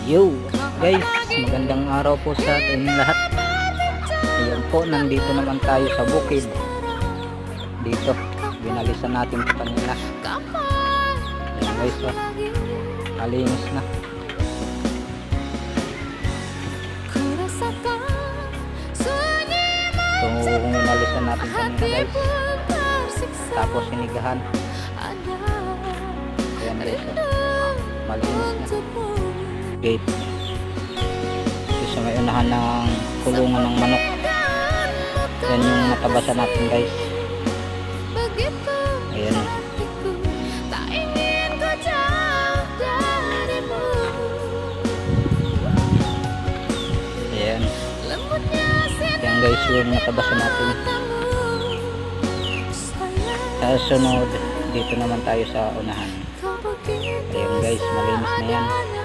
Yo guys, magandang araw po sa ating lahat. Ayan po, nandito naman tayo sa bukid. Dito, binalisan natin ito kanina. Ayan guys, oh, malinis na. So, binalisan natin kanina guys. Tapos sinigahan. Ayan guys, oh, malinis na. Gate. So, sa may unahan ng kulungan ng manok. Yan yung natabasan natin guys. Ayan. Ayan. Yan guys yung natabasan natin. Sa sunod, dito naman tayo sa unahan. Ayan guys, malinis na yan.